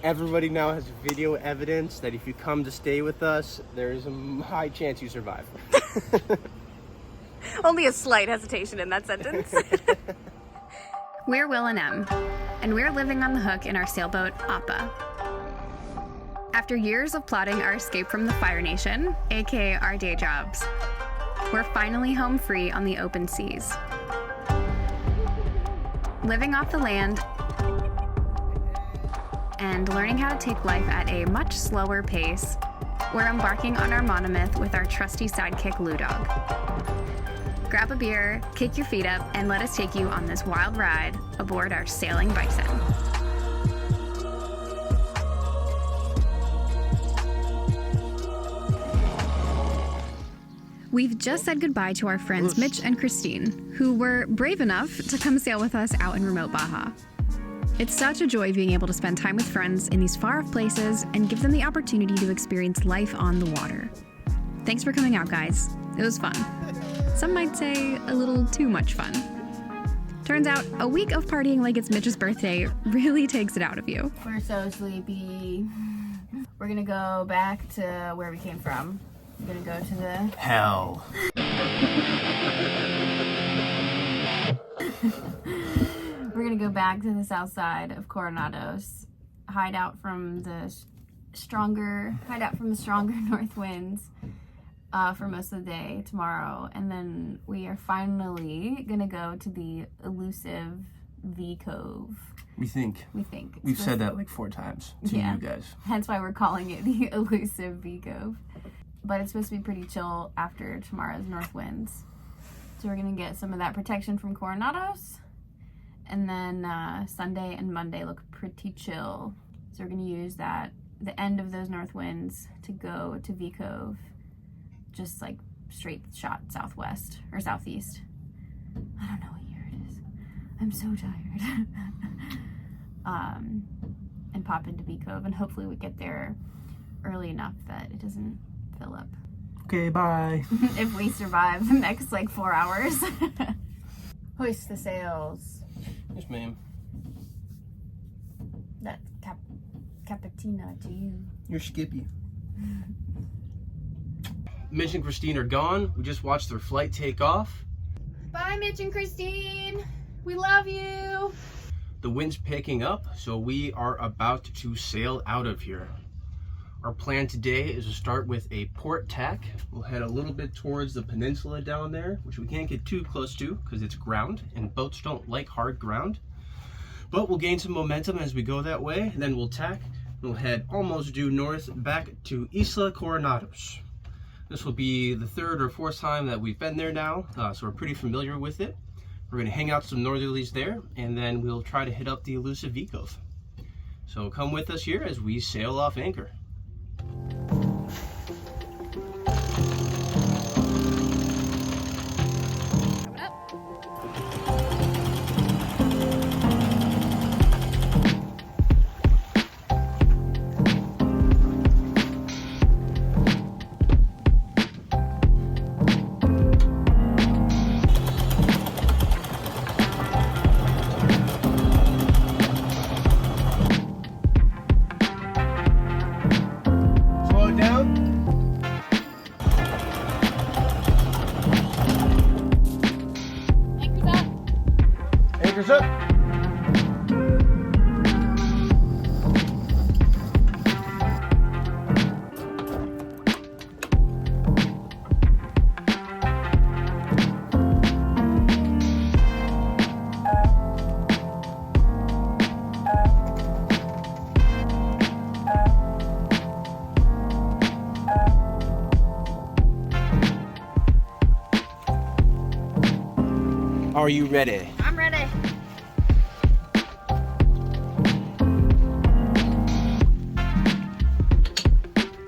everybody now has video evidence that if you come to stay with us, there is a high chance you survive. Only a slight hesitation in that sentence. We're Will and Em, and we're living on the hook in our sailboat, Appa. After years of plotting our escape from the Fire Nation, aka our day jobs, we're finally home free on the open seas. Living off the land and learning how to take life at a much slower pace, we're embarking on our monomyth with our trusty sidekick, Ludog. Grab a beer, kick your feet up, and let us take you on this wild ride aboard our sailing bison. We've just said goodbye to our friends Mitch and Christine, who were brave enough to come sail with us out in remote Baja. It's such a joy being able to spend time with friends in these far-off places and give them the opportunity to experience life on the water. Thanks for coming out, guys. It was fun. Some might say a little too much fun. Turns out, a week of partying like it's Mitch's birthday really takes it out of you. We're so sleepy. We're gonna go back to where we came from. We're gonna go to the... Hell. We're gonna go back to the south side of Coronados, hide out from the stronger north winds for most of the day tomorrow, and then we are finally gonna go to the Elusive V-Cove. We think. We've said that like 4 times to you guys. Hence why we're calling it the Elusive V-Cove. But it's supposed to be pretty chill after tomorrow's north winds. So we're gonna get some of that protection from Coronados. And then Sunday and Monday look pretty chill. So we're gonna use the end of those north winds to go to V-Cove. Just like straight shot southwest or southeast. I don't know what year it is. I'm so tired. And pop into V-Cove, and hopefully we get there early enough that it doesn't fill up. Okay, bye. If we survive the next like 4 hours. Hoist the sails. Yes, ma'am. That Capitina to you. You're Skippy. Mitch and Christine are gone. We just watched their flight take off. Bye, Mitch and Christine. We love you. The wind's picking up, so we are about to sail out of here. Our plan today is to start with a port tack. We'll head a little bit towards the peninsula down there, which we can't get too close to because it's ground and boats don't like hard ground. But we'll gain some momentum as we go that way, and then we'll tack. We'll head almost due north back to Isla Coronados. This will be the 3rd or 4th time that we've been there now, so we're pretty familiar with it. We're going to hang out some northerlies there, and then we'll try to hit up the Elusive V-Cove. So come with us here as we sail off anchor. Anchors up. Are you ready? I'm ready.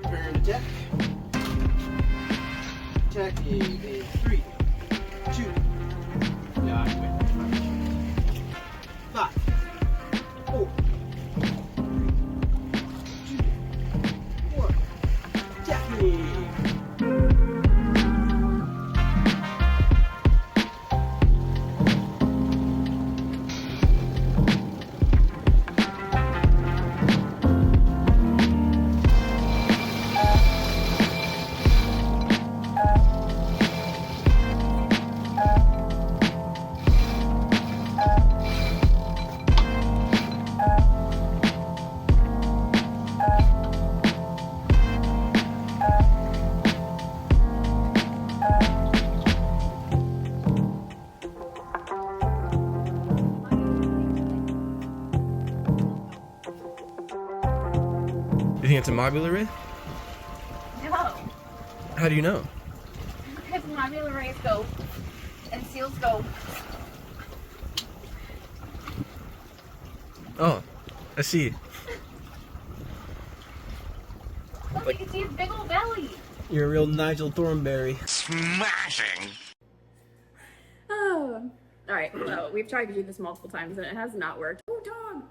Turn to deck. Tacking in 3, 2, yeah, I quit. 5, 4, 2, 1, tacking. think it's a mobula ray? No. How do you know? Because mobula rays go and seals go. Oh, I see. Look, you can see his big old belly. You're a real Nigel Thornberry. Smashing! Oh. Alright, so we've tried to do this multiple times and it has not worked. Oh, dog!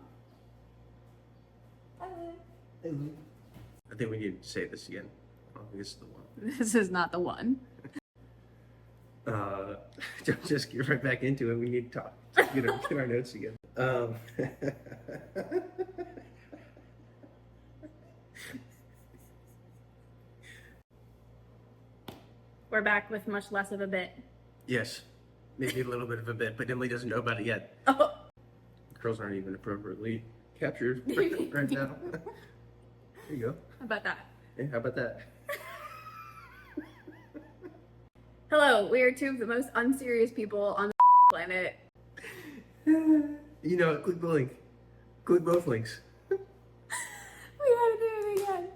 I think we need to say this again. I don't think this is the one. This is not the one. Just get right back into it. We need to talk. Just get our notes again. We're back with much less of a bit. Yes, maybe a little bit of a bit, but Emily doesn't know about it yet. Oh. Curls aren't even appropriately captured right now. There you go. How about that? Yeah, how about that? Hello, we are two of the most unserious people on the planet. You know, click the link. Click both links. We gotta do it again.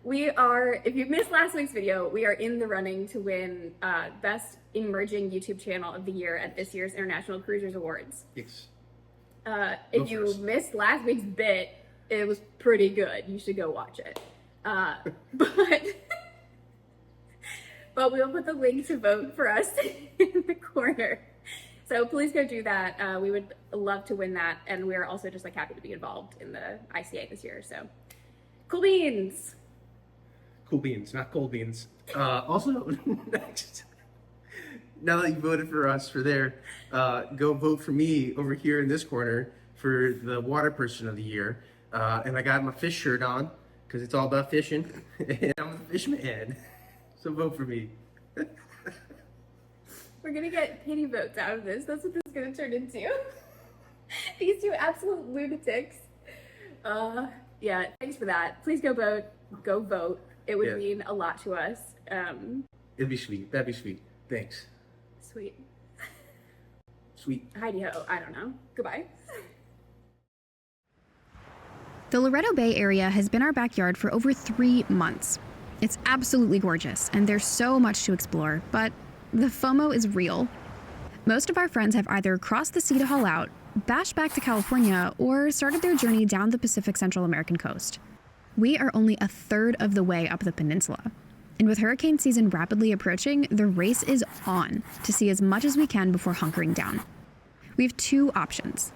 We are, if you missed last week's video, we are in the running to win Best Emerging YouTube Channel of the Year at this year's International Cruisers Awards. Yes. If you missed last week's bit, it was pretty good. You should go watch it. But we'll put the link to vote for us in the corner. So please go do that. We would love to win that. And we're also just like happy to be involved in the ICA this year. So cool beans. Cool beans, not cold beans. Also, next, now that you voted for us for there, go vote for me over here in this corner for the Waterperson of the Year. And I got my fish shirt on because it's all about fishing. And I'm a fish man. So vote for me. We're gonna get pity votes out of this. That's what this is gonna turn into. These two absolute lunatics. Yeah, thanks for that. Please go vote. Go vote. It would mean a lot to us. It'd be sweet. That'd be sweet. Thanks. Sweet. Sweet. Heidi ho. I don't know. Goodbye. The Loreto Bay area has been our backyard for over 3 months. It's absolutely gorgeous, and there's so much to explore, but the FOMO is real. Most of our friends have either crossed the sea to haul out, bashed back to California, or started their journey down the Pacific Central American coast. We are only a third of the way up the peninsula. And with hurricane season rapidly approaching, the race is on to see as much as we can before hunkering down. We have 2 options.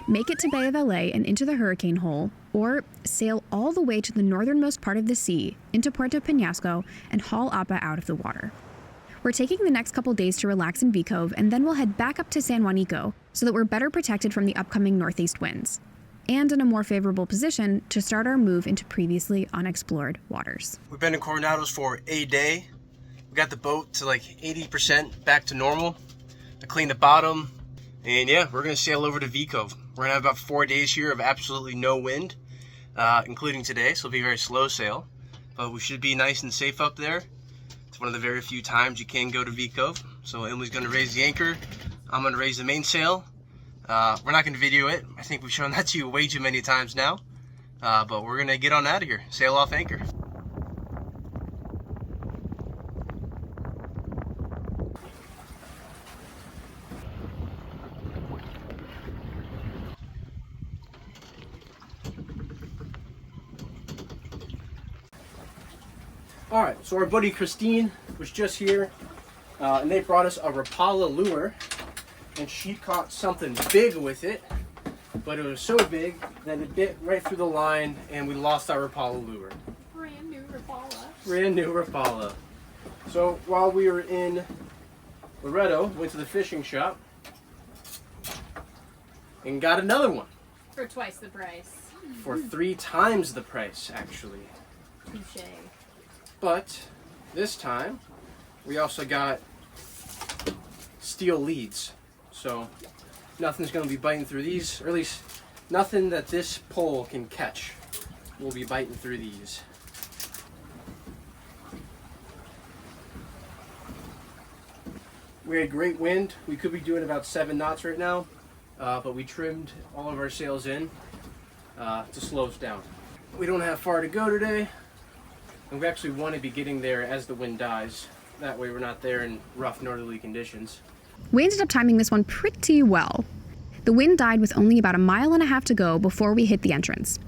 Make it to Bay of LA and into the hurricane hole, or sail all the way to the northernmost part of the sea, into Puerto Penasco, and haul APA out of the water. We're taking the next couple days to relax in V-Cove, and then we'll head back up to San Juanico so that we're better protected from the upcoming northeast winds, and in a more favorable position to start our move into previously unexplored waters. We've been in Coronados for a day. We got the boat to like 80% back to normal. I cleaned the bottom, and yeah, we're gonna sail over to V-Cove. We're gonna have about 4 days here of absolutely no wind, including today, so it'll be a very slow sail. But we should be nice and safe up there. It's one of the very few times you can go to V-Cove. So Emily's gonna raise the anchor. I'm gonna raise the mainsail. We're not gonna video it. I think we've shown that to you way too many times now. But we're gonna get on out of here. Sail off anchor. Alright, so our buddy Christine was just here, and they brought us a Rapala lure, and she caught something big with it, but it was so big that it bit right through the line, and we lost our Rapala lure. Brand new Rapala. Brand new Rapala. So while we were in Loreto, went to the fishing shop, and got another one. For twice the price. For 3 times the price, actually. Touché. But this time, we also got steel leads. So nothing's going to be biting through these, or at least nothing that this pole can catch will be biting through these. We had great wind. We could be doing about 7 knots right now, but we trimmed all of our sails in to slow us down. we don't have far to go today, and we actually want to be getting there as the wind dies. That way we're not there in rough northerly conditions. We ended up timing this one pretty well. The wind died with only about 1.5 miles to go before we hit the entrance.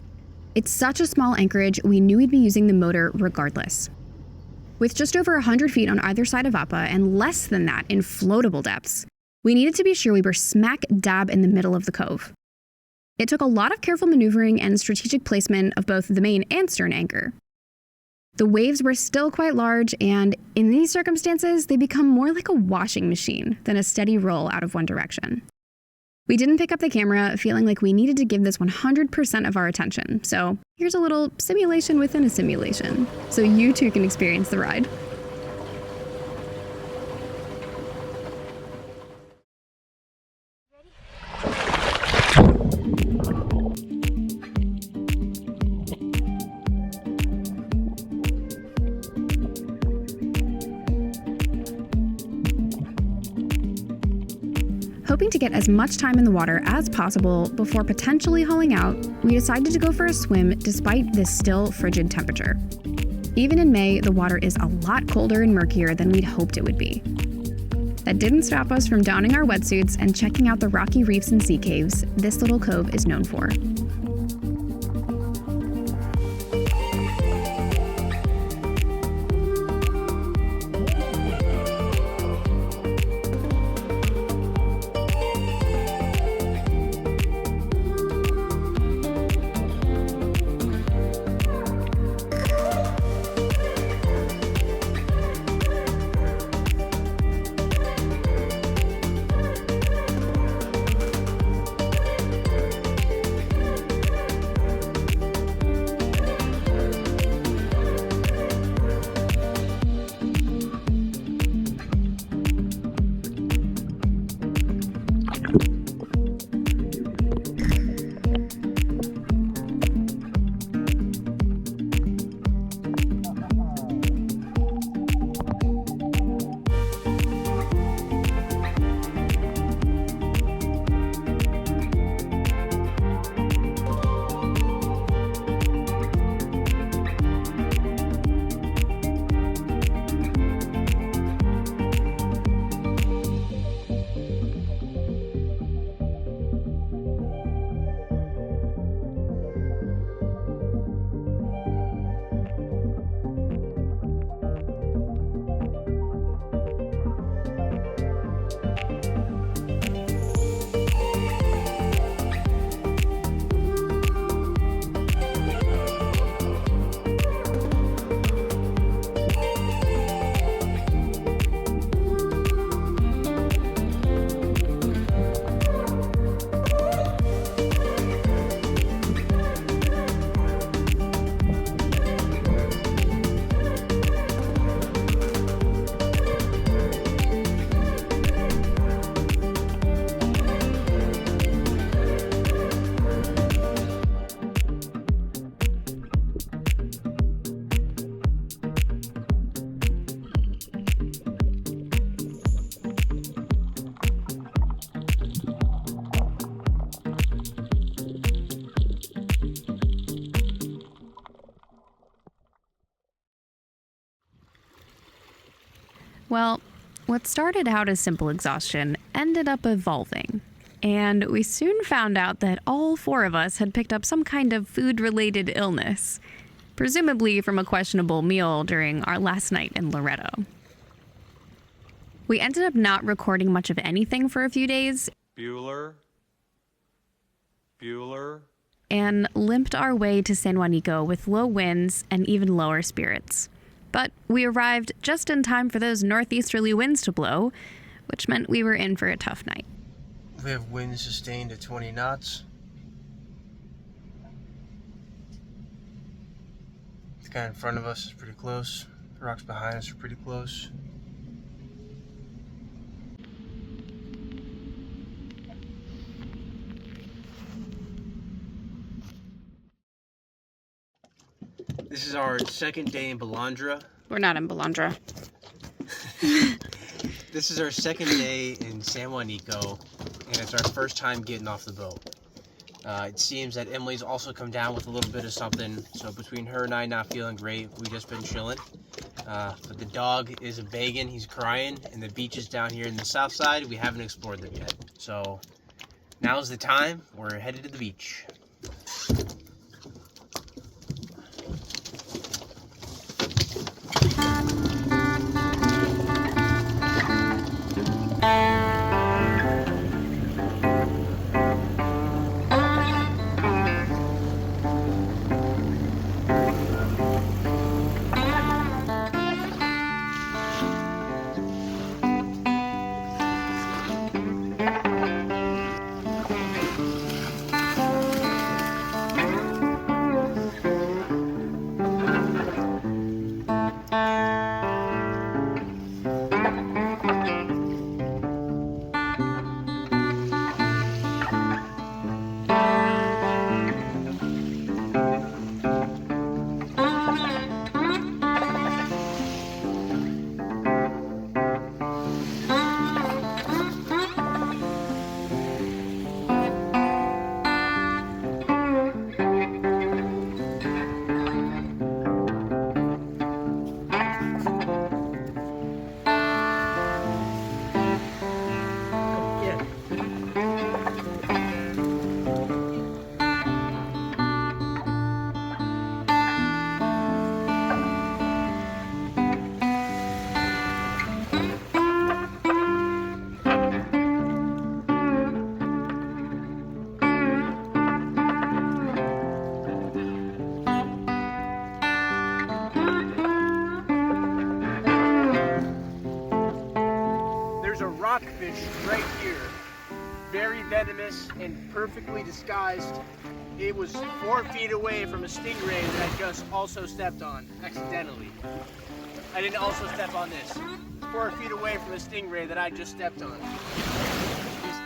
It's such a small anchorage, we knew we'd be using the motor regardless. With just over 100 feet on either side of Appa and less than that in floatable depths, we needed to be sure we were smack dab in the middle of the cove. It took a lot of careful maneuvering and strategic placement of both the main and stern anchor. The waves were still quite large, and in these circumstances, they become more like a washing machine than a steady roll out of one direction. We didn't pick up the camera, feeling like we needed to give this 100% of our attention, so here's a little simulation within a simulation, so you too can experience the ride. Hoping to get as much time in the water as possible before potentially hauling out, we decided to go for a swim despite this still frigid temperature. Even in May, the water is a lot colder and murkier than we'd hoped it would be. That didn't stop us from donning our wetsuits and checking out the rocky reefs and sea caves this little cove is known for. Well, what started out as simple exhaustion ended up evolving, and we soon found out that all 4 of us had picked up some kind of food-related illness, presumably from a questionable meal during our last night in Loreto. We ended up not recording much of anything for a few days, Bueller, and limped our way to San Juanico with low winds and even lower spirits. But we arrived just in time for those northeasterly winds to blow, which meant we were in for a tough night. We have winds sustained at 20 knots. The guy in front of us is pretty close. The rocks behind us are pretty close. This is our second day in Balandra. We're not in Balandra. This is our second day in San Juanico, and it's our first time getting off the boat. It seems that Emily's also come down with a little bit of something, so between her and I not feeling great, we've just been chilling. But the dog is a begging, he's crying, and the beaches down here in the south side, we haven't explored them yet. So now's the time, we're headed to the beach. Rockfish right here, very venomous and perfectly disguised. It was 4 feet away from a stingray that I just also stepped on accidentally. I didn't also step on this. 4 feet away from a stingray that I just stepped on.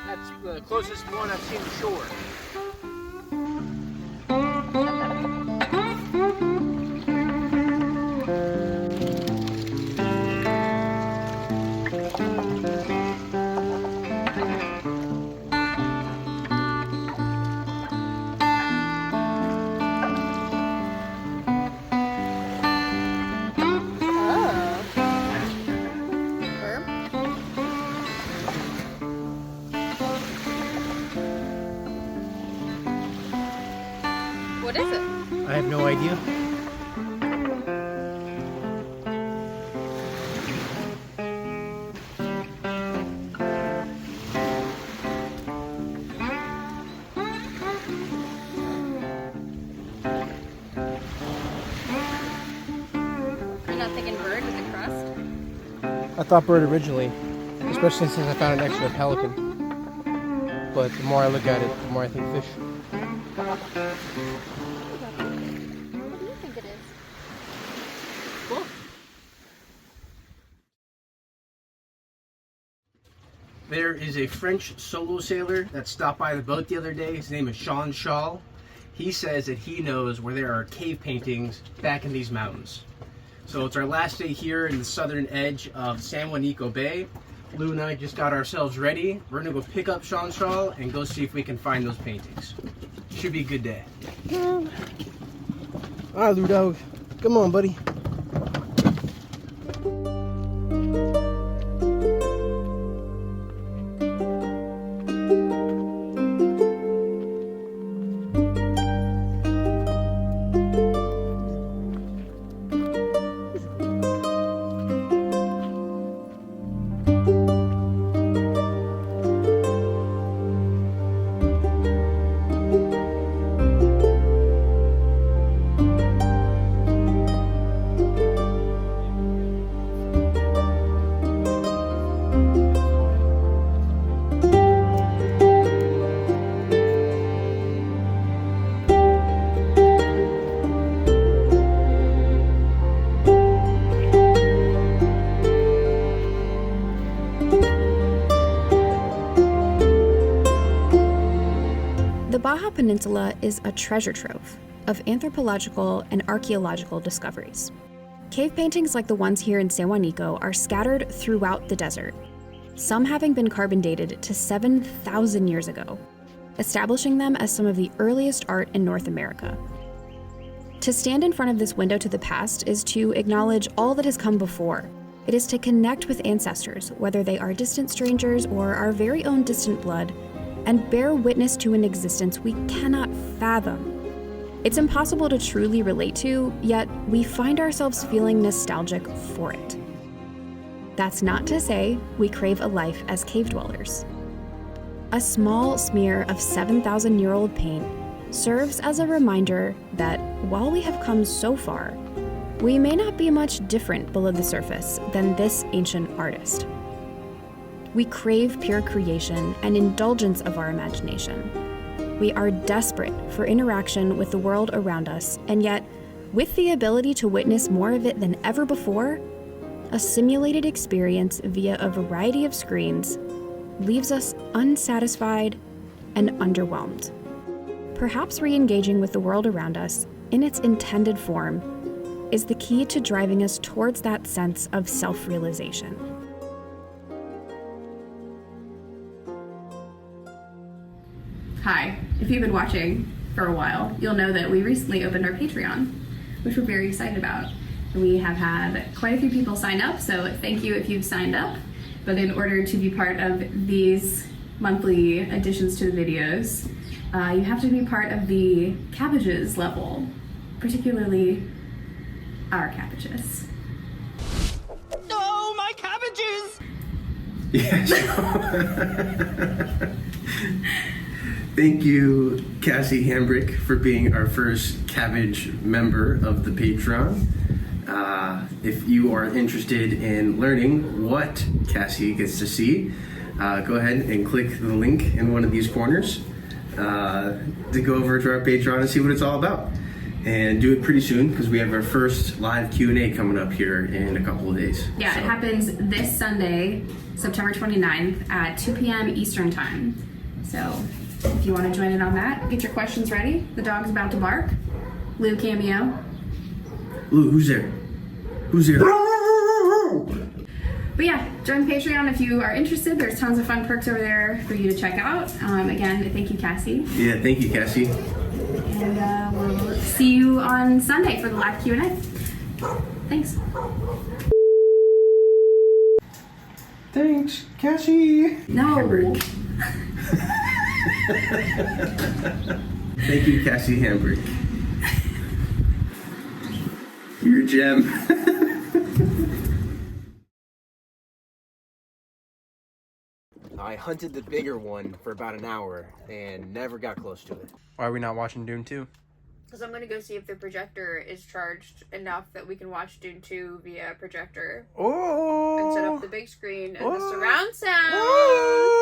That's the closest one I've seen to shore. What is it? I have no idea. You're not thinking bird with the crust? I thought bird originally, especially since I found an extra pelican. But the more I look at it, the more I think fish. What do you think it is? Cool. There is a French solo sailor that stopped by the boat the other day. His name is Shoutout. He says that he knows where there are cave paintings back in these mountains. So it's our last day here in the southern edge of San Juanico Bay. Lou and I just got ourselves ready. We're gonna go pick up Shoutout and go see if we can find those paintings. Should be a good day. All right, Ludog. Come on, buddy. The Baja Peninsula is a treasure trove of anthropological and archaeological discoveries. Cave paintings like the ones here in San Juanico are scattered throughout the desert, some having been carbon dated to 7,000 years ago. establishing them as some of the earliest art in North America. To stand in front of this window to the past is to acknowledge all that has come before. It is to connect with ancestors, whether they are distant strangers or our very own distant blood, and bear witness to an existence we cannot fathom. It's impossible to truly relate to, yet we find ourselves feeling nostalgic for it. That's not to say we crave a life as cave dwellers. A small smear of 7,000-year-old paint serves as a reminder that while we have come so far, we may not be much different below the surface than this ancient artist. We crave pure creation and indulgence of our imagination. We are desperate for interaction with the world around us, and yet, with the ability to witness more of it than ever before, a simulated experience via a variety of screens leaves us unsatisfied and underwhelmed. Perhaps re-engaging with the world around us in its intended form is the key to driving us towards that sense of self-realization. Hi, if you've been watching for a while, you'll know that we recently opened our Patreon, which we're very excited about. We have had quite a few people sign up, so thank you if you've signed up. But in order to be part of these monthly additions to the videos, you have to be part of the cabbages level, particularly our cabbages. Oh, my cabbages! Yeah, Thank you, Cassie Hambrick, for being our first cabbage member of the Patreon. If you are interested in learning what Cassie gets to see, go ahead and click the link in one of these corners to go over to our Patreon and see what it's all about. And do it pretty soon because we have our first live Q&A coming up here in a couple of days. Yeah, so. It happens this Sunday, September 29th at 2 p.m. Eastern Time. So if you want to join in on that, get your questions ready. The dog's about to bark. Lou cameo. Lou, who's there? Who's there? But yeah, join Patreon if you are interested. There's tons of fun perks over there for you to check out. Again, thank you, Cassie. Yeah, thank you, Cassie. And we'll see you on Sunday for the live Q&A. Thanks. Thanks, Cassie. No. Thank you, Cassie Hambrick. You're a gem. I hunted the bigger one for about an hour and never got close to it. Why are we not watching Dune 2? Because I'm going to go see if the projector is charged enough that we can watch Dune 2 via projector. Oh! And set up the big screen and the surround sound. Oh!